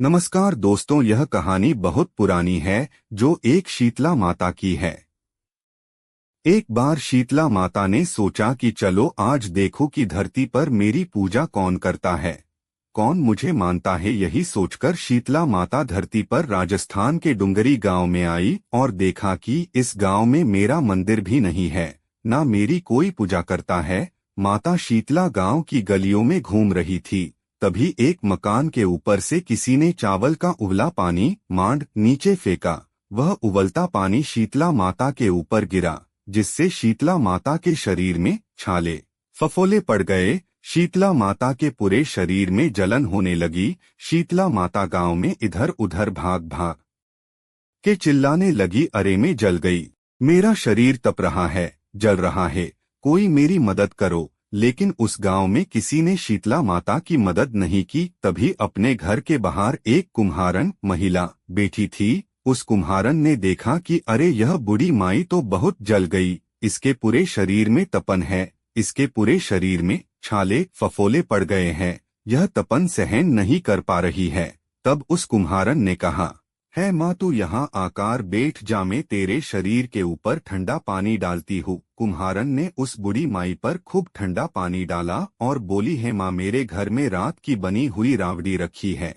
नमस्कार दोस्तों, यह कहानी बहुत पुरानी है जो एक शीतला माता की है। एक बार शीतला माता ने सोचा कि चलो आज देखो कि धरती पर मेरी पूजा कौन करता है, कौन मुझे मानता है। यही सोचकर शीतला माता धरती पर राजस्थान के डुंगरी गांव में आई और देखा कि इस गांव में मेरा मंदिर भी नहीं है, ना मेरी कोई पूजा करता है। माता शीतला गांव की गलियों में घूम रही थी। तभी एक मकान के ऊपर से किसी ने चावल का उबला पानी मांड नीचे फेंका। वह उबलता पानी शीतला माता के ऊपर गिरा, जिससे शीतला माता के शरीर में छाले फफोले पड़ गए। शीतला माता के पूरे शरीर में जलन होने लगी। शीतला माता गांव में इधर उधर भाग भाग के चिल्लाने लगी, अरे मैं जल गई, मेरा शरीर तप रहा है, जल रहा है, कोई मेरी मदद करो। लेकिन उस गांव में किसी ने शीतला माता की मदद नहीं की। तभी अपने घर के बाहर एक कुम्हारन महिला बैठी थी। उस कुम्हारन ने देखा कि अरे यह बूढ़ी माई तो बहुत जल गई, इसके पूरे शरीर में तपन है, इसके पूरे शरीर में छाले फफोले पड़ गए हैं, यह तपन सहन नहीं कर पा रही है। तब उस कुम्हारन ने कहा, है माँ तू यहाँ आकर बैठ जा, मैं तेरे शरीर के ऊपर ठंडा पानी डालती हूँ। कुम्हारन ने उस बूढ़ी माई पर खूब ठंडा पानी डाला और बोली, है माँ मेरे घर में रात की बनी हुई रावड़ी रखी है,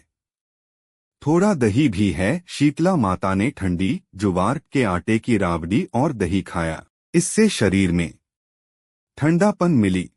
थोड़ा दही भी है। शीतला माता ने ठंडी ज्वार के आटे की रावड़ी और दही खाया, इससे शरीर में ठंडापन मिली।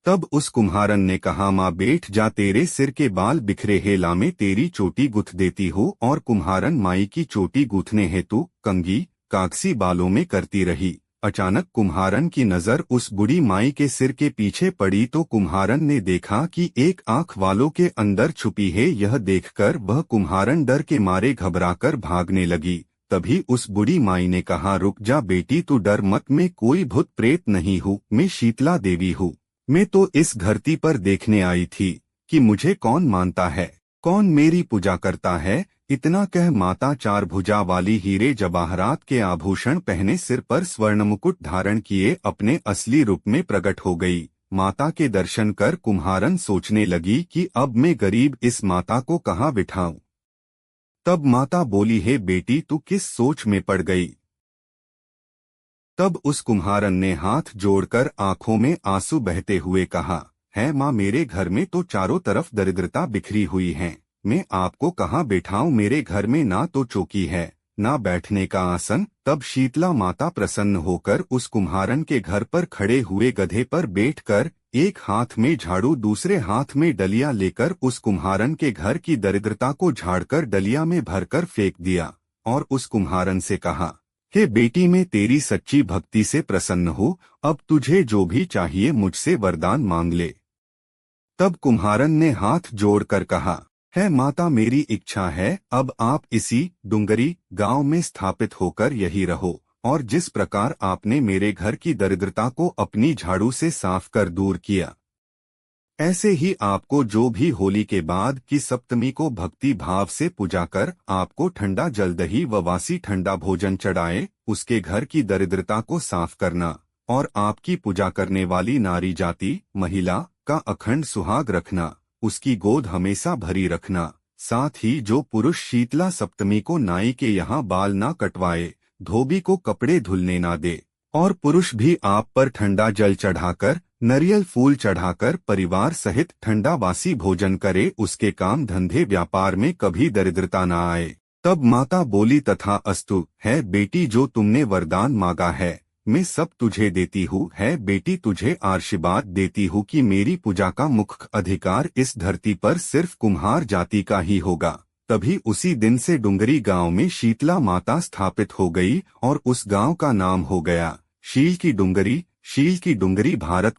तब उस कुम्हारन ने कहा, माँ बैठ जा, तेरे सिर के बाल बिखरे हैं, ला मैं तेरी चोटी गुथ देती हूँ। और कुम्हारन माई की चोटी गूंथने हेतु कंघी कागसी बालों में करती रही। अचानक कुम्हारन की नजर उस बूढ़ी माई के सिर के पीछे पड़ी तो कुम्हारन ने देखा कि एक आंख वालों के अंदर छुपी है। यह देखकर वह कुम्हारन डर के मारे घबराकर भागने लगी। तभी उस बूढ़ी माई ने कहा, रुक जा बेटी, तू डर मत, मैं कोई भूत प्रेत नहीं हूँ, मैं शीतला देवी हूँ। मैं तो इस धरती पर देखने आई थी कि मुझे कौन मानता है, कौन मेरी पूजा करता है। इतना कह माता चार भुजा वाली हीरे जवाहरात के आभूषण पहने सिर पर स्वर्ण मुकुट धारण किए अपने असली रूप में प्रकट हो गई। माता के दर्शन कर कुम्हारन सोचने लगी कि अब मैं गरीब इस माता को कहाँ बिठाऊं। तब माता बोली, है बेटी तू किस सोच में पड़ गई। तब उस कुम्हारन ने हाथ जोड़कर आंखों में आंसू बहते हुए कहा, है माँ मेरे घर में तो चारों तरफ दरिद्रता बिखरी हुई है, मैं आपको कहाँ बैठाऊं, मेरे घर में ना तो चौकी है ना बैठने का आसन। तब शीतला माता प्रसन्न होकर उस कुम्हारन के घर पर खड़े हुए गधे पर बैठकर एक हाथ में झाड़ू दूसरे हाथ में डलिया लेकर उस कुम्हारन के घर की दरिद्रता को झाड़कर डलिया में भरकर फेंक दिया और उस कुम्हारन से कहा, हे बेटी मैं तेरी सच्ची भक्ति से प्रसन्न हूँ, अब तुझे जो भी चाहिए मुझसे वरदान मांग ले। तब कुम्हारन ने हाथ जोड़कर कहा, है माता मेरी इच्छा है अब आप इसी डुंगरी गांव में स्थापित होकर यही रहो और जिस प्रकार आपने मेरे घर की दरिद्रता को अपनी झाड़ू से साफ कर दूर किया, ऐसे ही आपको जो भी होली के बाद की सप्तमी को भक्ति भाव से पूजा कर आपको ठंडा जल दही व वासी ठंडा भोजन चढ़ाए, उसके घर की दरिद्रता को साफ करना और आपकी पूजा करने वाली नारी जाति महिला का अखंड सुहाग रखना, उसकी गोद हमेशा भरी रखना। साथ ही जो पुरुष शीतला सप्तमी को नाई के यहाँ बाल ना कटवाए, धोबी को कपड़े धुलने ना दे और पुरुष भी आप पर ठंडा जल चढ़ाकर नारियल फूल चढ़ाकर परिवार सहित ठंडा बासी भोजन करे, उसके काम धंधे व्यापार में कभी दरिद्रता न आए। तब माता बोली, तथा अस्तु, है बेटी जो तुमने वरदान मांगा है मैं सब तुझे देती हूँ। है बेटी तुझे आशीर्वाद देती हूँ कि मेरी पूजा का मुख्य अधिकार इस धरती पर सिर्फ कुम्हार जाति का ही होगा। तभी उसी दिन से डुंगरी गांव में शीतला माता स्थापित हो गई और उस गांव का नाम हो गया शील की डुंगरी। शील की डुंगरी भारत